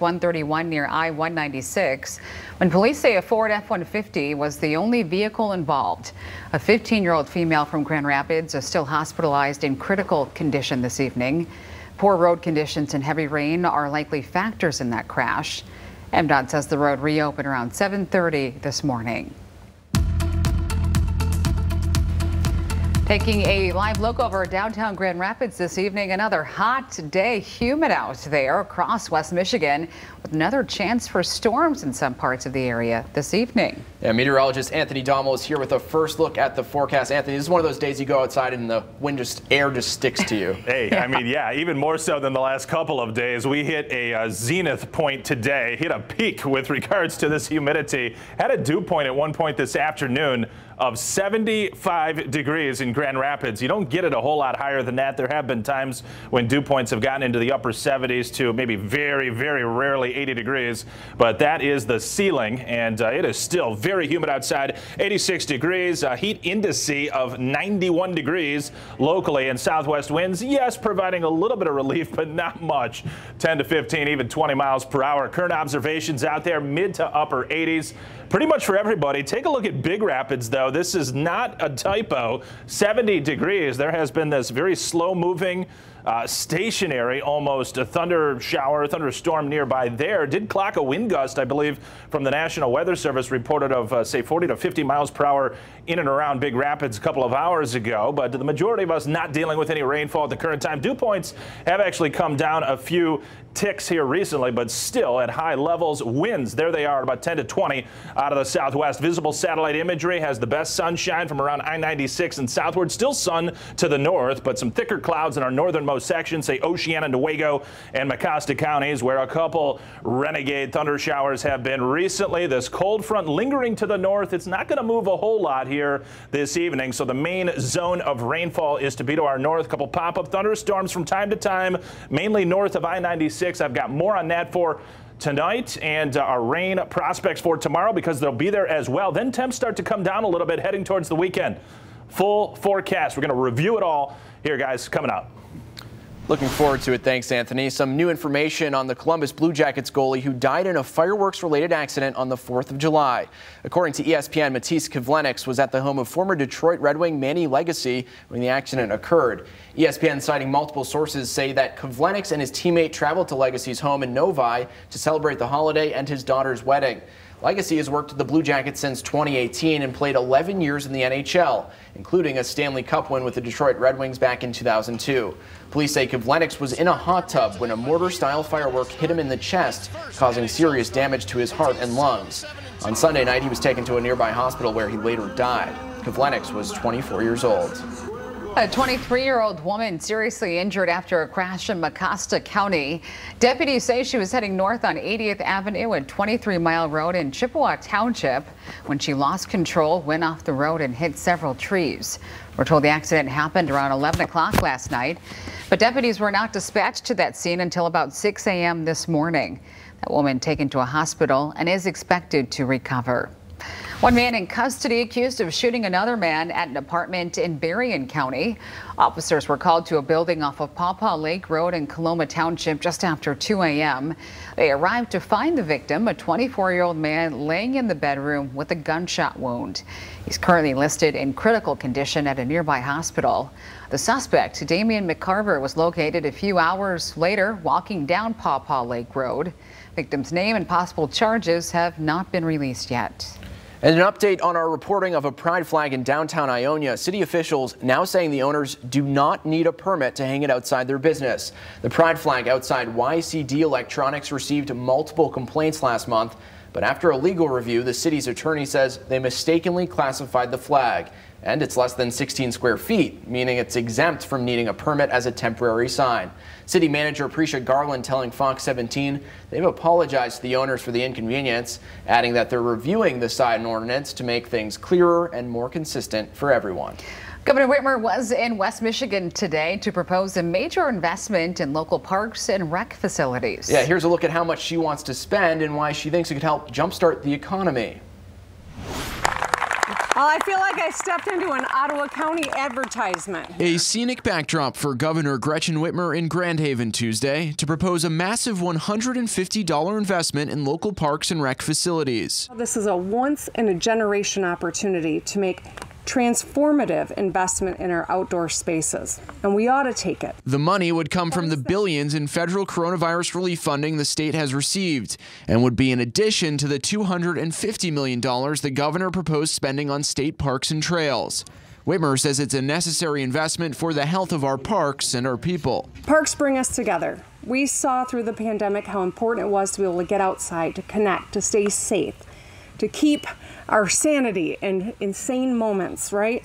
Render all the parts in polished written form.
131 near I-196 when police say a Ford F-150 was the only vehicle involved. A 15-year-old female from Grand Rapids is still hospitalized in critical condition this evening. Poor road conditions and heavy rain are likely factors in that crash. MDOT says the road reopened around 7:30 this morning. Taking a live look over downtown Grand Rapids this evening, another hot day, humid out there across West Michigan, with another chance for storms in some parts of the area this evening. Yeah, meteorologist Anthony Dommel is here with a first look at the forecast. Anthony, this is one of those days you go outside and the air just sticks to you. Hey, yeah. I mean, yeah, even more so than the last couple of days. We hit a zenith point today, hit a peak with regards to this humidity. Had a dew point at one point this afternoon of 75 degrees in Grand Rapids. You don't get it a whole lot higher than that. There have been times when dew points have gotten into the upper 70s to maybe very, very rarely 80 degrees. But that is the ceiling, and it is still very humid outside. 86 degrees, heat index of 91 degrees locally, and southwest winds, yes, providing a little bit of relief, but not much. 10 to 15, even 20 miles per hour. Current observations out there, mid to upper 80s. Pretty much for everybody. Take a look at Big Rapids, though. This is not a typo. 70 degrees. There has been this very slow-moving, stationary, almost a thunderstorm nearby there. Did clock a wind gust, I believe, from the National Weather Service reported of, say, 40 to 50 miles per hour in and around Big Rapids a couple of hours ago. But the majority of us not dealing with any rainfall at the current time. Dew points have actually come down a few ticks here recently, but still at high levels. Winds, there they are, at about 10 to 20 out of the southwest. Visible satellite imagery has the best sunshine from around I-96 and southward. Still sun to the north, but some thicker clouds in our northernmost section, say Oceana, Newaygo, and Mecosta counties, where a couple renegade thunder showers have been recently. This cold front lingering to the north. It's not going to move a whole lot here this evening, so the main zone of rainfall is to be to our north. A couple pop-up thunderstorms from time to time, mainly north of I-96. I've got more on that for tonight and our rain prospects for tomorrow, because they'll be there as well. Then temps start to come down a little bit heading towards the weekend. Full forecast. We're going to review it all here, guys, coming up. Looking forward to it. Thanks, Anthony. Some new information on the Columbus Blue Jackets goalie who died in a fireworks-related accident on the 4th of July. According to ESPN, Matisse Kivlenix was at the home of former Detroit Red Wing Manny Legacy when the accident occurred. ESPN, citing multiple sources, say that Kivlenix and his teammate traveled to Legacy's home in Novi to celebrate the holiday and his daughter's wedding. Legacy has worked with the Blue Jackets since 2018 and played 11 years in the NHL, including a Stanley Cup win with the Detroit Red Wings back in 2002. Police say Kivlenix was in a hot tub when a mortar-style firework hit him in the chest, causing serious damage to his heart and lungs. On Sunday night, he was taken to a nearby hospital where he later died. Kivlenix was 24 years old. A 23-year-old woman seriously injured after a crash in Mecosta County. Deputies say she was heading north on 80th Avenue and 23 Mile Road in Chippewa Township when she lost control, went off the road and hit several trees. We're told the accident happened around 11 o'clock last night, but deputies were not dispatched to that scene until about 6 a.m. this morning. That woman taken to a hospital and is expected to recover. One man in custody accused of shooting another man at an apartment in Berrien County. Officers were called to a building off of Paw Paw Lake Road in Coloma Township just after 2 a.m. They arrived to find the victim, a 24-year-old man laying in the bedroom with a gunshot wound. He's currently listed in critical condition at a nearby hospital. The suspect, Damian McCarver, was located a few hours later walking down Paw Paw Lake Road. Victim's name and possible charges have not been released yet. And an update on our reporting of a pride flag in downtown Ionia. City officials now saying the owners do not need a permit to hang it outside their business. The pride flag outside YCD Electronics received multiple complaints last month, but after a legal review, the city's attorney says they mistakenly classified the flag. And it's less than 16 square feet, meaning it's exempt from needing a permit as a temporary sign. City Manager Prisha Garland telling Fox 17 they've apologized to the owners for the inconvenience, adding that they're reviewing the sign ordinance to make things clearer and more consistent for everyone. Governor Whitmer was in West Michigan today to propose a major investment in local parks and rec facilities. Yeah, here's a look at how much she wants to spend and why she thinks it could help jumpstart the economy. Well, I feel like I stepped into an Ottawa County advertisement. A scenic backdrop for Governor Gretchen Whitmer in Grand Haven Tuesday to propose a massive $150 investment in local parks and rec facilities. This is a once-in-a-generation opportunity to make transformative investment in our outdoor spaces, and we ought to take it. The money would come from the billions in federal coronavirus relief funding the state has received and would be in addition to the $250 million the governor proposed spending on state parks and trails. Whitmer says it's a necessary investment for the health of our parks and our people. Parks bring us together. We saw through the pandemic how important it was to be able to get outside, to connect, to stay safe, to keep our sanity in insane moments, right?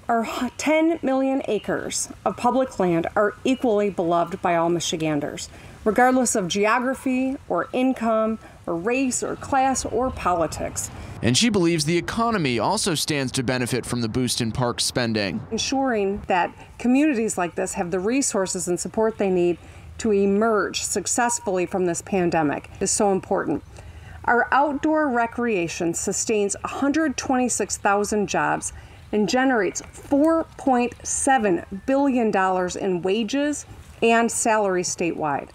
Our 10 million acres of public land are equally beloved by all Michiganders, regardless of geography or income or race or class or politics. And she believes the economy also stands to benefit from the boost in park spending. Ensuring that communities like this have the resources and support they need to emerge successfully from this pandemic is so important. Our outdoor recreation sustains 126,000 jobs and generates $4.7 billion in wages and salaries statewide.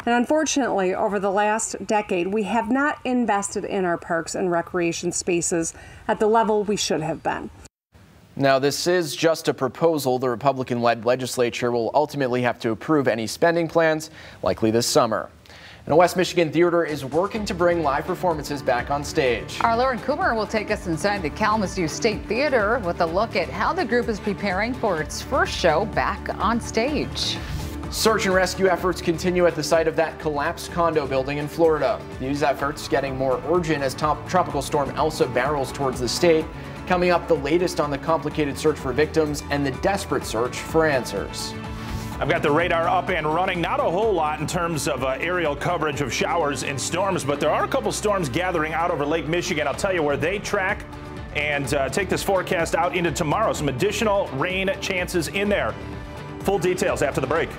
And unfortunately, over the last decade, we have not invested in our parks and recreation spaces at the level we should have been. Now, this is just a proposal. The Republican-led legislature will ultimately have to approve any spending plans, likely this summer. And a West Michigan theater is working to bring live performances back on stage. Our Lauren Cooper will take us inside the Kalamazoo State Theater with a look at how the group is preparing for its first show back on stage. Search and rescue efforts continue at the site of that collapsed condo building in Florida. These efforts getting more urgent as tropical storm ELSA barrels towards the state. Coming up, the latest on the complicated search for victims and the desperate search for answers. I've got the radar up and running. Not a whole lot in terms of aerial coverage of showers and storms, but there are a couple storms gathering out over Lake Michigan. I'll tell you where they track and take this forecast out into tomorrow. Some additional rain chances in there. Full details after the break.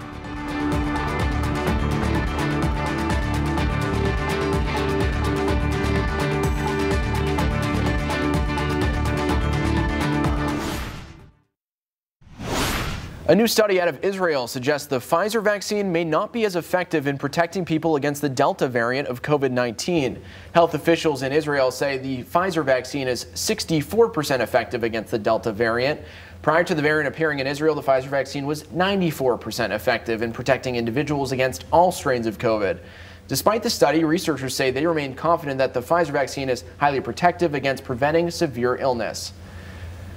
A new study out of Israel suggests the Pfizer vaccine may not be as effective in protecting people against the Delta variant of COVID-19. Health officials in Israel say the Pfizer vaccine is 64% effective against the Delta variant. Prior to the variant appearing in Israel, the Pfizer vaccine was 94% effective in protecting individuals against all strains of COVID. Despite the study, researchers say they remain confident that the Pfizer vaccine is highly protective against preventing severe illness.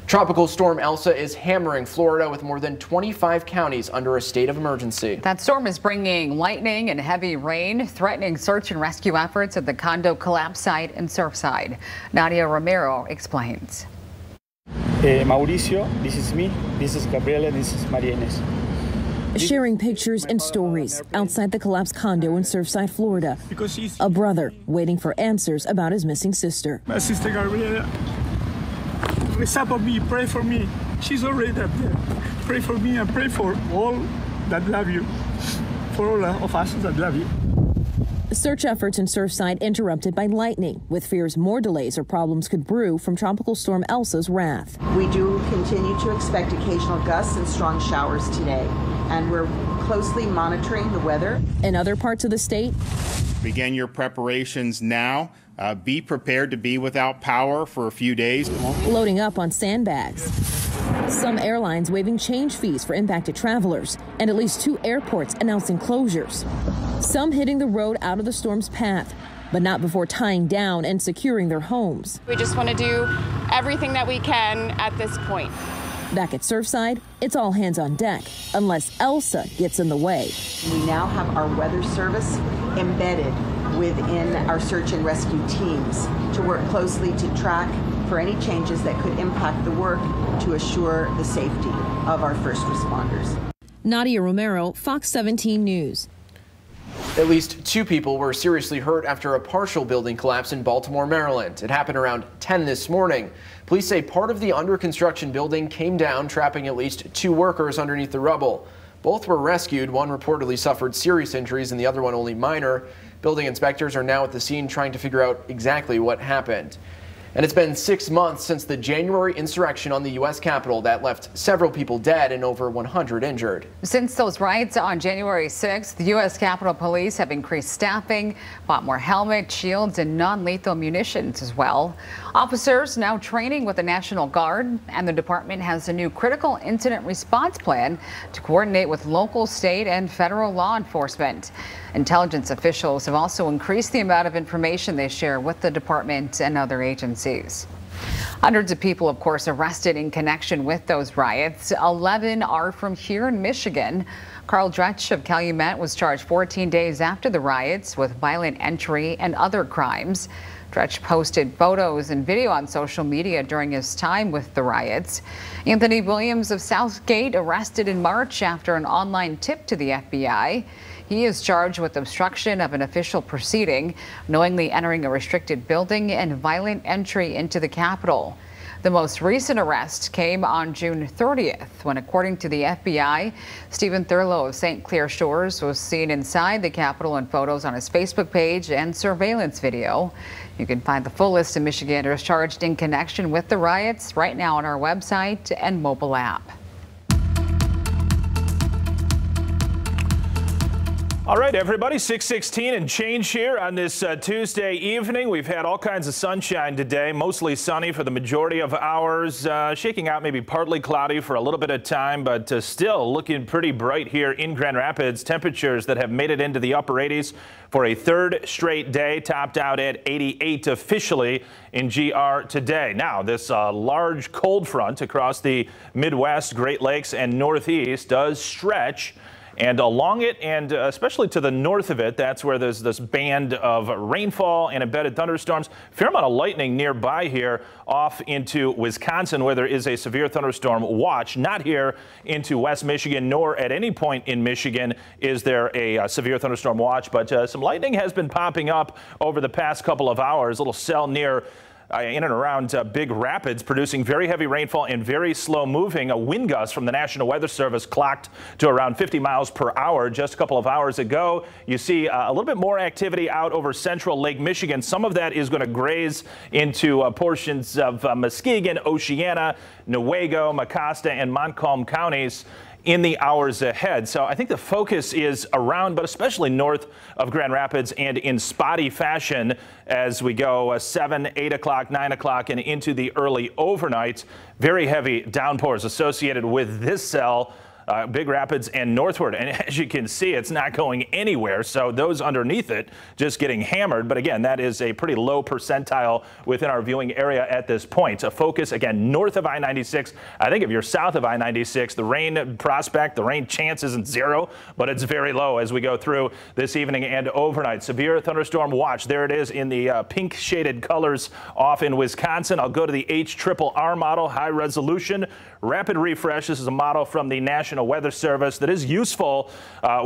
Tropical storm ELSA is hammering Florida with more than 25 counties under a state of emergency. That storm is bringing lightning and heavy rain, threatening search and rescue efforts at the condo collapse site in Surfside. Nadia Romero explains. Mauricio, this is me, this is Gabriela, this is Maria Inés. Sharing pictures and stories outside the collapsed condo in Surfside, Florida. A brother waiting for answers about his missing sister. My sister Gabriela. Reza for me, pray for me. She's already up there. Pray for me and pray for all that love you. For all of us that love you. Search efforts in Surfside interrupted by lightning, with fears more delays or problems could brew from Tropical Storm ELSA's wrath. We do continue to expect occasional gusts and strong showers today, and we're closely monitoring the weather. In other parts of the state, begin your preparations now. Be prepared to be without power for a few days. Loading up on sandbags. Some airlines waiving change fees for impacted travelers, and at least 2 airports announcing closures. Some hitting the road out of the storm's path, but not before tying down and securing their homes. We just want to do everything that we can at this point. Back at Surfside, it's all hands on deck, unless ELSA gets in the way. We now have our weather service embedded within our search and rescue teams to work closely to track for any changes that could impact the work to assure the safety of our first responders. Nadia Romero, Fox 17 News. At least 2 people were seriously hurt after a partial building collapse in Baltimore, Maryland. It happened around 10 this morning. Police say part of the under construction building came down, trapping at least 2 workers underneath the rubble. Both were rescued. One reportedly suffered serious injuries and the other one only minor. Building inspectors are now at the scene trying to figure out exactly what happened. And it's been 6 months since the January insurrection on the U.S. Capitol that left several people dead and over 100 injured. Since those riots on January 6th, the U.S. Capitol Police have increased staffing, bought more helmets, shields, and non-lethal munitions as well. Officers now training with the National Guard, and the department has a new critical incident response plan to coordinate with local, state, and federal law enforcement. Intelligence officials have also increased the amount of information they share with the department and other agencies. Hundreds of people, of course, arrested in connection with those riots. 11 are from here in Michigan. Carl Dretsch of Calumet was charged 14 days after the riots with violent entry and other crimes. Dretsch posted photos and video on social media during his time with the riots. Anthony Williams of Southgate arrested in March after an online tip to the FBI. He is charged with obstruction of an official proceeding, knowingly entering a restricted building, and violent entry into the Capitol. The most recent arrest came on June 30th, when, according to the FBI, Stephen Thurlow of St. Clair Shores was seen inside the Capitol in photos on his Facebook page and surveillance video. You can find the full list of Michiganders charged in connection with the riots right now on our website and mobile app. All right, everybody, 6:16 and change here on this Tuesday evening. We've had all kinds of sunshine today, mostly sunny for the majority of hours, shaking out maybe partly cloudy for a little bit of time, but still looking pretty bright here in Grand Rapids. Temperatures that have made it into the upper 80s for a third straight day, topped out at 88 officially in GR today. Now, this large cold front across the Midwest, Great Lakes, and Northeast does stretch. And along it, and especially to the north of it, that's where there's this band of rainfall and embedded thunderstorms. Fair amount of lightning nearby here off into Wisconsin, where there is a severe thunderstorm watch. Not here into West Michigan, nor at any point in Michigan is there a severe thunderstorm watch. But some lightning has been popping up over the past couple of hours. A little cell near in and around Big Rapids, producing very heavy rainfall and very slow moving. A wind gust from the National Weather Service clocked to around 50 miles per hour just a couple of hours ago. You see a little bit more activity out over central Lake Michigan. Some of that is going to graze into portions of Muskegon, Oceana, Newaygo, Mecosta, and Montcalm counties in the hours ahead. So I think the focus is around, but especially north of Grand Rapids and in spotty fashion as we go 7, 8 o'clock, 9 o'clock, and into the early overnight. Very heavy downpours associated with this cell. Big Rapids and northward, and as you can see, it's not going anywhere, so those underneath it just getting hammered. But again, that is a pretty low percentile within our viewing area at this point. A focus again north of I-96. I think if you're south of I-96, the rain prospect, the rain chance isn't zero, but it's very low as we go through this evening and overnight. Severe thunderstorm watch, there it is in the pink shaded colors off in Wisconsin. I'll go to the HRRR model, high resolution rapid refresh. This is a model from the National Weather Service that is useful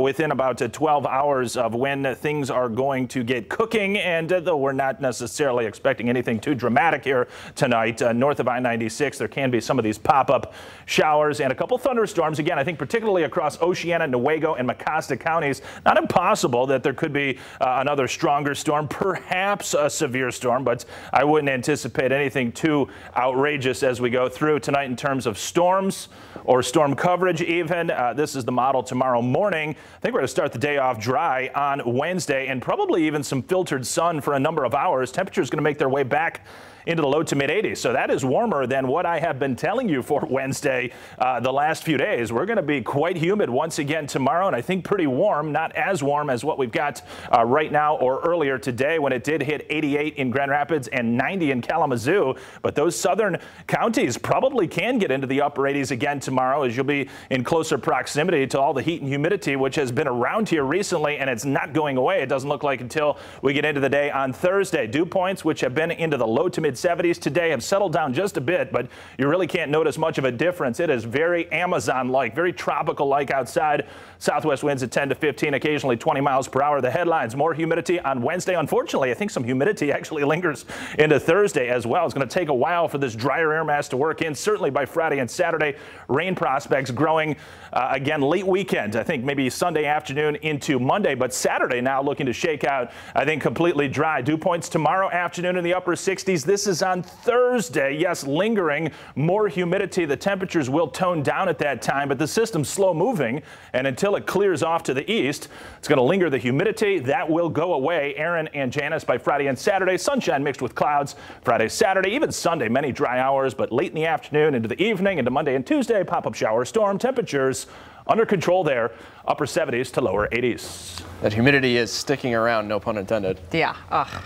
within about 12 hours of when things are going to get cooking. And though we're not necessarily expecting anything too dramatic here tonight, north of I-96, there can be some of these pop-up showers and a couple thunderstorms. Again, I think particularly across Oceana, Newaygo, and Mecosta counties. Not impossible that there could be another stronger storm, perhaps a severe storm, but I wouldn't anticipate anything too outrageous as we go through tonight in terms of storms or storm coverage even. This is the model tomorrow morning. I think we're going to start the day off dry on Wednesday and probably even some filtered sun for a number of hours. Temperatures going to make their way back into the low to mid 80s. So that is warmer than what I have been telling you for Wednesday the last few days. We're going to be quite humid once again tomorrow, and I think pretty warm, not as warm as what we've got right now or earlier today when it did hit 88 in Grand Rapids and 90 in Kalamazoo. But those southern counties probably can get into the upper 80s again tomorrow as you'll be in closer proximity to all the heat and humidity which has been around here recently, and it's not going away. It doesn't look like until we get into the day on Thursday. Dew points which have been into the low to mid 70s today have settled down just a bit, but you really can't notice much of a difference. It is very Amazon-like, very tropical-like outside. Southwest winds at 10 to 15, occasionally 20 miles per hour. The headlines, more humidity on Wednesday. Unfortunately, I think some humidity actually lingers into Thursday as well. It's going to take a while for this drier air mass to work in. Certainly by Friday and Saturday, rain prospects growing Again, late weekend, I think maybe Sunday afternoon into Monday, but Saturday now looking to shake out, I think, completely dry. Dew points tomorrow afternoon in the upper 60s. This is on Thursday. Yes, lingering, more humidity. The temperatures will tone down at that time, but the system's slow moving, and until it clears off to the east, it's going to linger the humidity. That will go away. Aaron and Janice by Friday and Saturday. Sunshine mixed with clouds Friday, Saturday, even Sunday, many dry hours, but late in the afternoon into the evening, into Monday and Tuesday, pop-up shower storm. Temperatures under control there, upper 70s to lower 80s. That humidity is sticking around, no pun intended. Yeah. Ugh.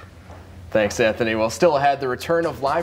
Thanks, Anthony. Well, still ahead, the return of live